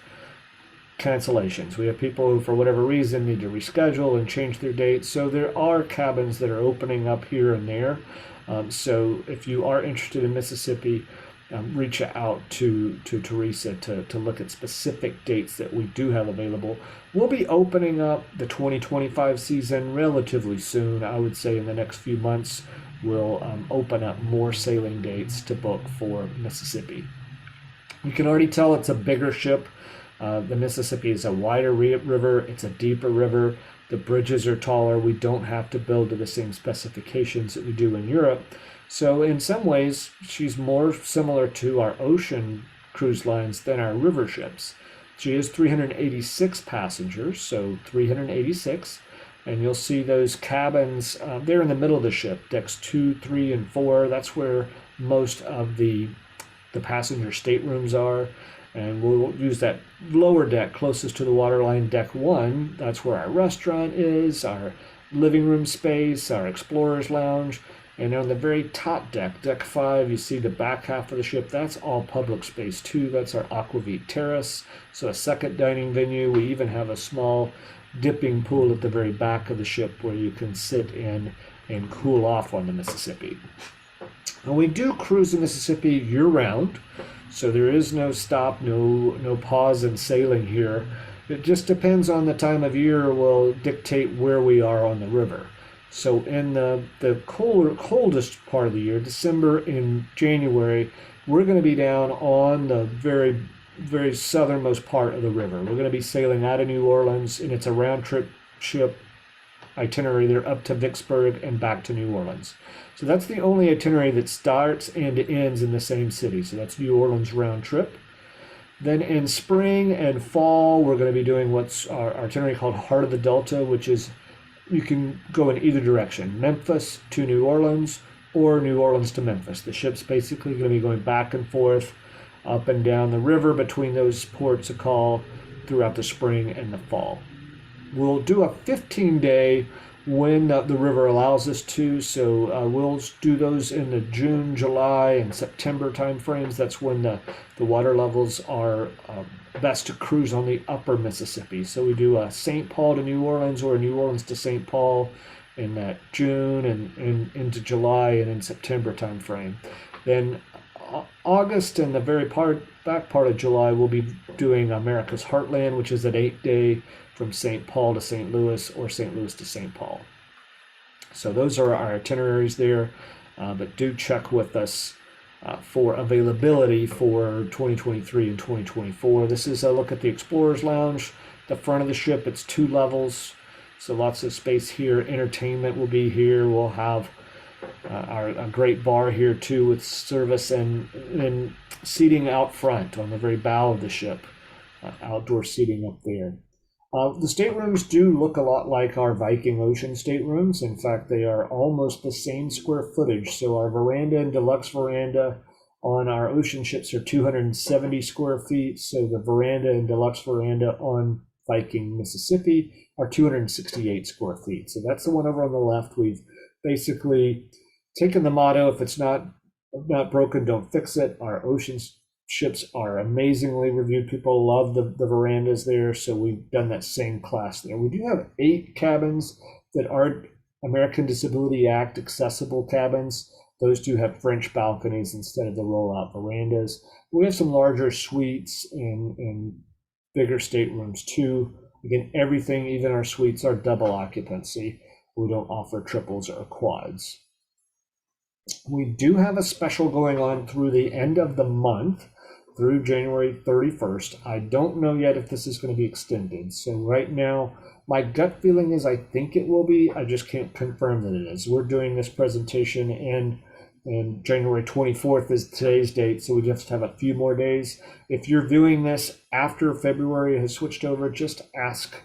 cancellations. We have people who, for whatever reason, need to reschedule and change their dates. So there are cabins that are opening up here and there. So if you are interested in Mississippi, reach out to Teresa to look at specific dates that we do have available. We'll be opening up the 2025 season relatively soon. I would say in the next few months, we'll open up more sailing dates to book for Mississippi. You can already tell it's a bigger ship. The Mississippi is a wider river, it's a deeper river, the bridges are taller, we don't have to build to the same specifications that we do in Europe. So in some ways, she's more similar to our ocean cruise lines than our river ships. She is 386 passengers, so 386, and you'll see those cabins, they're in the middle of the ship, decks 2, 3, and 4, that's where most of the passenger staterooms are. And we'll use that lower deck closest to the waterline, deck 1. That's where our restaurant is, our living room space, our explorer's lounge. And on the very top deck, deck 5, you see the back half of the ship. That's all public space too. That's our Aquavit Terrace. So a second dining venue. We even have a small dipping pool at the very back of the ship where you can sit in and cool off on the Mississippi. And we do cruise the Mississippi year-round. So there is no stop, no pause in sailing here. It just depends on the time of year will dictate where we are on the river. So in the coldest part of the year, December and January, we're going to be down on the very, very southernmost part of the river. We're going to be sailing out of New Orleans, and it's a round trip ship itinerary there up to Vicksburg and back to New Orleans. So that's the only itinerary that starts and ends in the same city. So that's New Orleans round trip. Then in spring and fall, we're going to be doing what's our itinerary called Heart of the Delta, which is you can go in either direction, Memphis to New Orleans or New Orleans to Memphis. The ship's basically going to be going back and forth up and down the river between those ports of call throughout the spring and the fall. We'll do a 15-day when the river allows us to, so we'll do those in the June, July, and September timeframes. That's when the water levels are best to cruise on the upper Mississippi. So we do a St. Paul to New Orleans or New Orleans to St. Paul in that June and into July and in September timeframe. Then August and the very back part of July, we'll be doing America's Heartland, which is an 8-day from St. Paul to St. Louis or St. Louis to St. Paul. So those are our itineraries there, but do check with us for availability for 2023 and 2024. This is a look at the Explorer's Lounge. The front of the ship, it's 2 levels, so lots of space here. Entertainment will be here. We'll have a great bar here too with service and seating out front on the very bow of the ship, outdoor seating up there. The staterooms do look a lot like our Viking Ocean staterooms. In fact, they are almost the same square footage. So our veranda and deluxe veranda on our ocean ships are 270 square feet. So the veranda and deluxe veranda on Viking Mississippi are 268 square feet. So that's the one over on the left. We've basically taken the motto, if it's not broken, don't fix it. Our ocean ships are amazingly reviewed. People love the verandas there, so we've done that same class there. We do have 8 cabins that are American Disability Act accessible cabins. Those do have French balconies instead of the roll-out verandas. We have some larger suites and bigger staterooms too. Again, everything, even our suites, are double occupancy. We don't offer triples or quads. We do have a special going on through the end of the month, through January 31st. I don't know yet if this is going to be extended. So right now, my gut feeling is I think it will be. I just can't confirm that it is. We're doing this presentation and January 24th is today's date, so we just have a few more days. If you're viewing this after February has switched over, just ask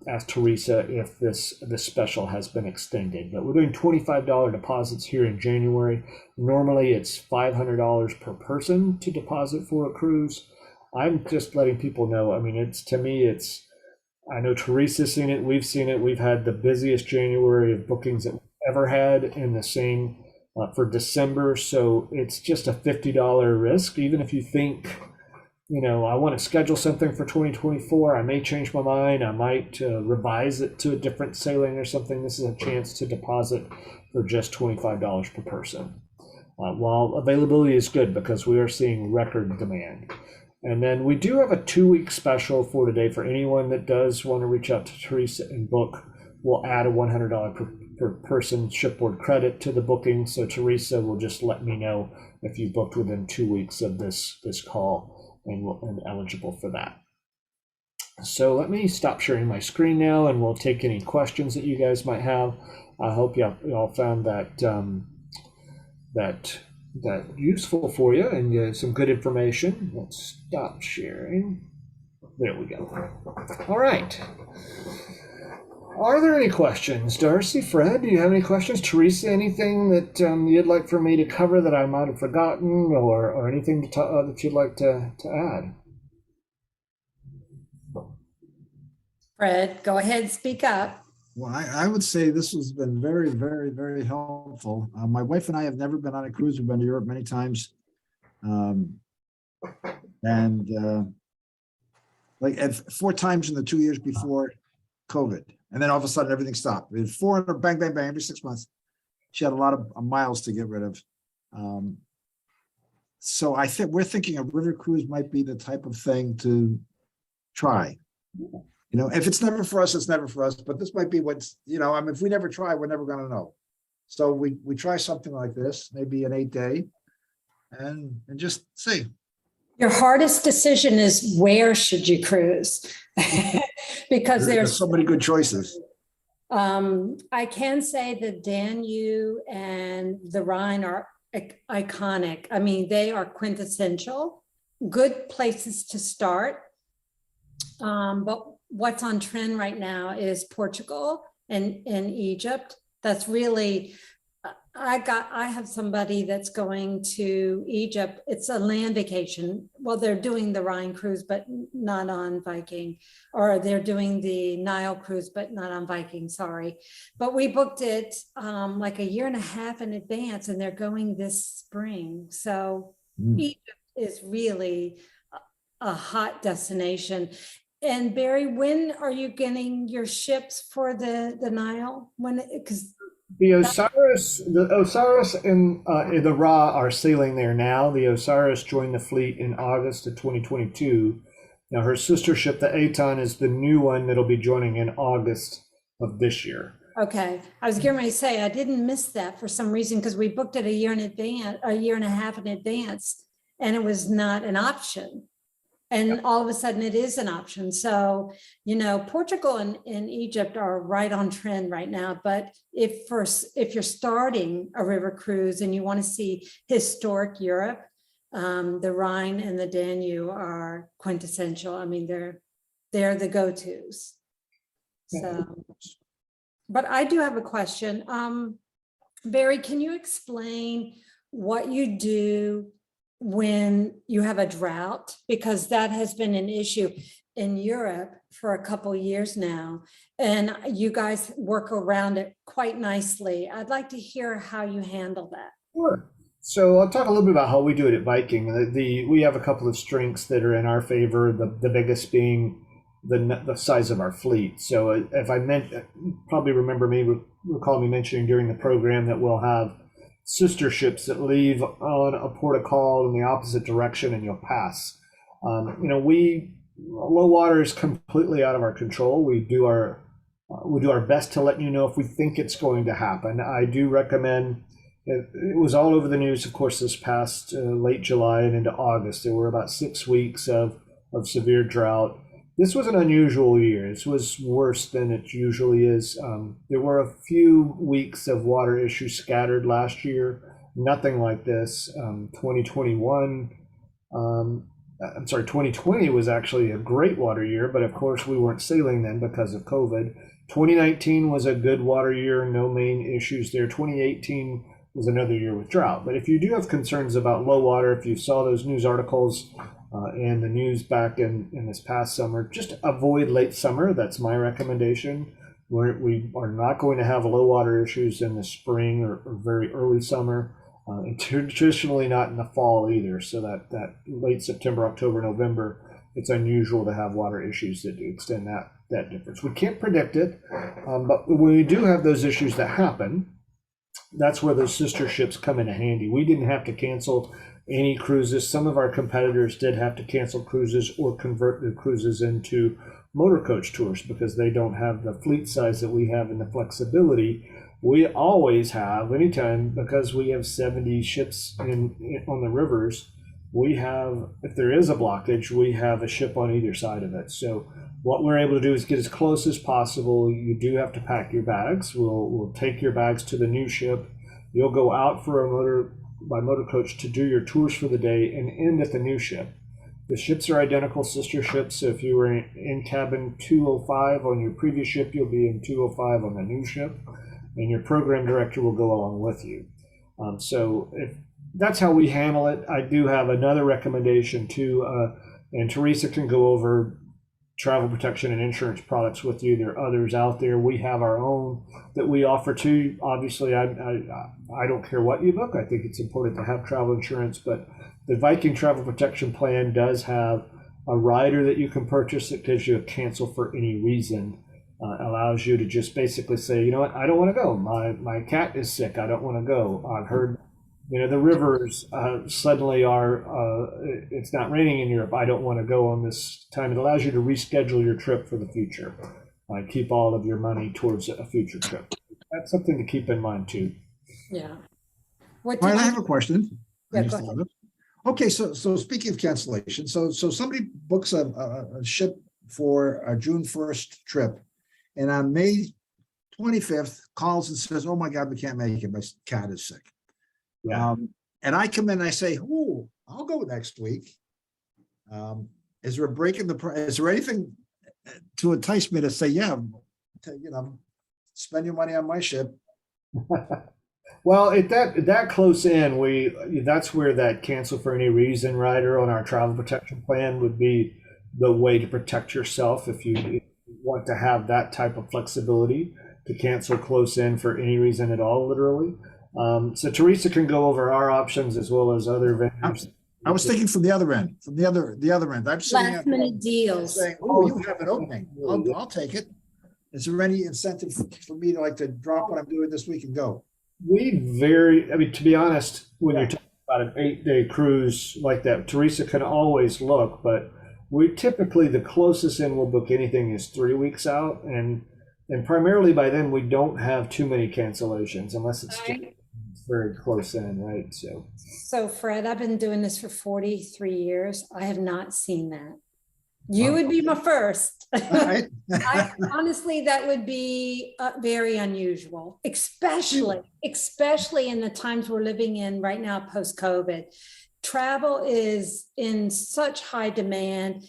ask Teresa if this special has been extended. But we're doing $25 deposits here in January. Normally it's $500 per person to deposit for a cruise. I'm just letting people know. I mean, it's, to me, it's, I know Teresa's seen it. We've seen it. We've had the busiest January of bookings that we've ever had in the same for December. So it's just a $50 risk. Even if you think, I want to schedule something for 2024, I may change my mind. I might revise it to a different sailing or something. This is a chance to deposit for just $25 per person. While availability is good because we are seeing record demand. And then we do have a 2-week special for today for anyone that does want to reach out to Teresa and book. We'll add a $100 per person shipboard credit to the booking. So Teresa will just let me know if you booked within 2 weeks of this call and eligible for that. So let me stop sharing my screen now, and we'll take any questions that you guys might have. I hope you all found that that useful for you and get some good information. Let's stop sharing. There we go. All right. Are there any questions? Darcy, Fred, do you have any questions? Teresa, anything that you'd like for me to cover that I might have forgotten, or anything that you'd like to add? Fred, go ahead, speak up. Well, I would say this has been very, very, very helpful. My wife and I have never been on a cruise. We've been to Europe many times. Like 4 times in the 2 years before COVID. And then all of a sudden everything stopped. We had 400 bang, bang, bang every 6 months. She had a lot of miles to get rid of. So I think we're thinking a river cruise might be the type of thing to try. If it's never for us, it's never for us. But this might be what's, if we never try, we're never going to know. So we try something like this, maybe an 8-day, and just see. Your hardest decision is where should you cruise? Because there's so many good choices. I can say the Danube and the Rhine are iconic. I mean, they are quintessential, good places to start. But what's on trend right now is Portugal and Egypt. That's really, I have somebody that's going to Egypt. It's a land vacation. Well, they're doing the Rhine cruise, but not on Viking, or they're doing the Nile cruise, but not on Viking, sorry. But we booked it like a year and a half in advance, and they're going this spring. So Egypt is really a hot destination. And Barry, when are you getting your ships for the Nile? Because the Osiris and the Ra are sailing there now. The Osiris joined the fleet in August of 2022. Now her sister ship, the Aton, is the new one that'll be joining in August of this year. Okay, I was getting ready to say I didn't miss that for some reason because we booked it a year in advance, a year and a half in advance, and it was not an option. And all of a sudden it is an option. So, Portugal and Egypt are right on trend right now. But if you're starting a river cruise and you want to see historic Europe, the Rhine and the Danube are quintessential. I mean, they're the go-tos. So, but I do have a question. Barry, can you explain what you do when you have a drought, because that has been an issue in Europe for a couple of years now, and you guys work around it quite nicely. I'd like to hear how you handle that. Sure. So I'll talk a little bit about how we do it at Viking. We have a couple of strengths that are in our favor, the biggest being the size of our fleet. So if I probably recall me mentioning during the program that we'll have sister ships that leave on a port of call in the opposite direction, and you'll pass. Low water is completely out of our control. We do our best to let you know if we think it's going to happen. I do recommend. It was all over the news, of course, this past late July and into August. There were about 6 weeks of severe drought. This was an unusual year. This was worse than it usually is. There were a few weeks of water issues scattered last year. Nothing like this. 2021, I'm sorry, 2020 was actually a great water year, but of course we weren't sailing then because of COVID. 2019 was a good water year, no main issues there. 2018 was another year with drought. But if you do have concerns about low water, if you saw those news articles in the news back in this past summer, just avoid late summer. That's my recommendation. We are not going to have low water issues in the spring or very early summer. And traditionally not in the fall either. So that late September, October, November, it's unusual to have water issues that do extend that difference. We can't predict it, but when we do have those issues that happen, that's where those sister ships come into handy. We didn't have to cancel any cruises. Some of our competitors did have to cancel cruises or convert their cruises into motor coach tours because they don't have the fleet size that we have and the flexibility. We always have, anytime, because we have 70 ships on the rivers, we have, if there is a blockage, we have a ship on either side of it. So what we're able to do is get as close as possible. You do have to pack your bags. We'll take your bags to the new ship. You'll go out for a motor coach to do your tours for the day and end at the new ship. The ships are identical sister ships. So if you were in cabin 205 on your previous ship, you'll be in 205 on the new ship. And your program director will go along with you. So if that's how we handle it. I do have another recommendation too, and Teresa can go over travel protection and insurance products with you. There are others out there. We have our own that we offer too. Obviously, I don't care what you book. I think it's important to have travel insurance, but the Viking Travel Protection Plan does have a rider that you can purchase that gives you a cancel for any reason. Allows you to just basically say, you know what, I don't want to go. My cat is sick. I don't want to go. I've heard, the rivers suddenly are, it's not raining in Europe. I don't want to go on this time. It allows you to reschedule your trip for the future. Keep all of your money towards a future trip. That's something to keep in mind too. Yeah. All right, I have a question. Yeah, go ahead. Okay, so speaking of cancellation, so somebody books a ship for a June 1st trip. And on May 25th, calls and says, "Oh my God, we can't make it. My cat is sick." Yeah. And I come in and I say, "Oh, I'll go next week." Is there a break in the price? Is there anything to entice me to say, "Yeah, spend your money on my ship"? Well, at that close in, that's where that cancel for any reason rider on our travel protection plan would be the way to protect yourself if you want to have that type of flexibility to cancel close in for any reason at all, literally. So Teresa can go over our options as well as other vendors. I was thinking from the other end, from the other end. I'm sitting Last minute deals. saying, "Oh, you have an opening. I'll take it." Is there any incentive for me to drop what I'm doing this week and go? To be honest, when you're talking about an 8-day cruise like that, Teresa can always look, but we typically, the closest in we'll book anything is 3 weeks out, and primarily by then we don't have too many cancellations unless it's very close in, right? So Fred, I've been doing this for 43 years. I have not seen that. You would be my first. All right. Honestly, that would be very unusual, especially in the times we're living in right now, post-COVID. Travel is in such high demand.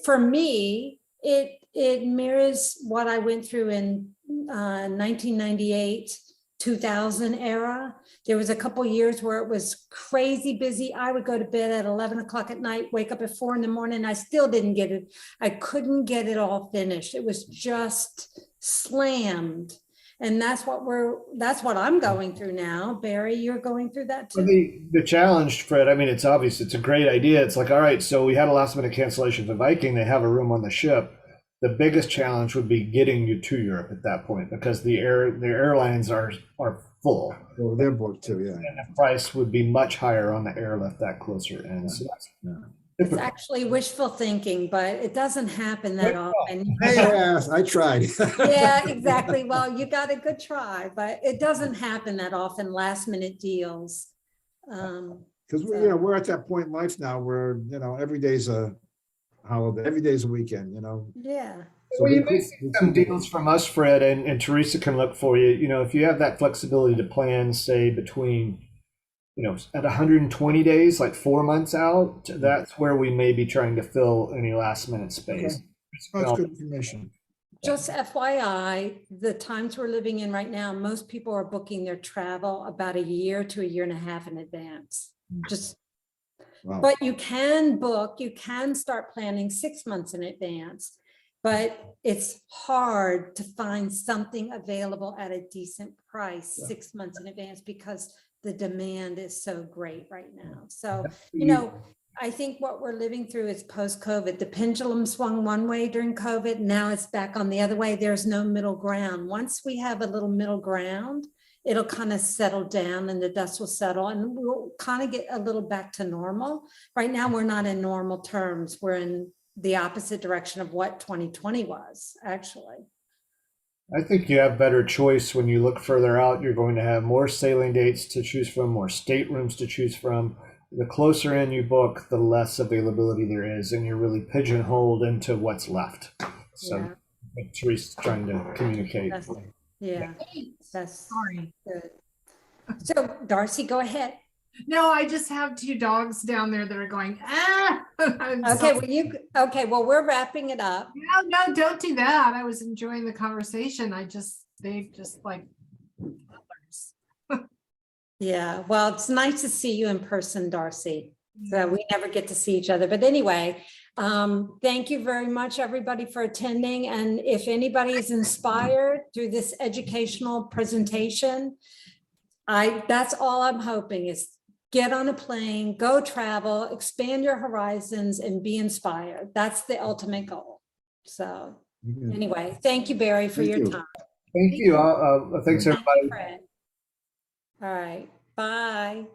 For me, it mirrors what I went through in 1998, 2000 era. There was a couple years where it was crazy busy. I would go to bed at 11 o'clock at night, wake up at 4 in the morning. I still didn't get it. I couldn't get it all finished. It was just slammed. And that's what I'm going through now. Barry, you're going through that too. The challenge, Fred, it's obvious. It's a great idea. It's like, all right, so we had a last minute cancellation for Viking. They have a room on the ship. The biggest challenge would be getting you to Europe at that point because the airlines are full. Well, they're booked too, yeah. And the price would be much higher on the airlift that closer in. So it's actually wishful thinking, but it doesn't happen that often. Yes, I tried. Yeah, exactly. Well, you got a good try, but it doesn't happen that often, last minute deals. Because we're at that point in life now where, every day's a holiday, every day's a weekend, Yeah. So you may see some deals from us, Fred, and Teresa can look for you. If you have that flexibility to plan, say, between at 120 days, like 4 months out, that's where we may be trying to fill any last minute space. Okay. That's good information. Just FYI, the times we're living in right now, most people are booking their travel about a year to a year and a half in advance. Just, Wow. but you can book, you can start planning 6 months in advance, but it's hard to find something available at a decent price 6 months in advance because the demand is so great right now. So, I think what we're living through is post-COVID. The pendulum swung one way during COVID. Now it's back on the other way. There's no middle ground. Once we have a little middle ground, it'll kind of settle down and the dust will settle and we'll kind of get a little back to normal. Right now, we're not in normal terms. We're in the opposite direction of what 2020 was, actually. I think you have better choice when you look further out. You're going to have more sailing dates to choose from, more staterooms to choose from. The closer in you book, the less availability there is, and you're really pigeonholed into what's left. So what Teresa's trying to communicate. That's Sorry. good. So Darcy, go ahead. No, I just have 2 dogs down there that are going, ah. Okay, well, we're wrapping it up. No, don't do that. I was enjoying the conversation. They just like others. Yeah, well, it's nice to see you in person, Darcy. So we never get to see each other. But anyway, thank you very much, everybody, for attending. And if anybody is inspired through this educational presentation, that's all I'm hoping is get on a plane, go travel, expand your horizons, and be inspired. That's the ultimate goal. So anyway, thank you, Barry, for your time. Thank you. Thanks, everybody. All right. Bye.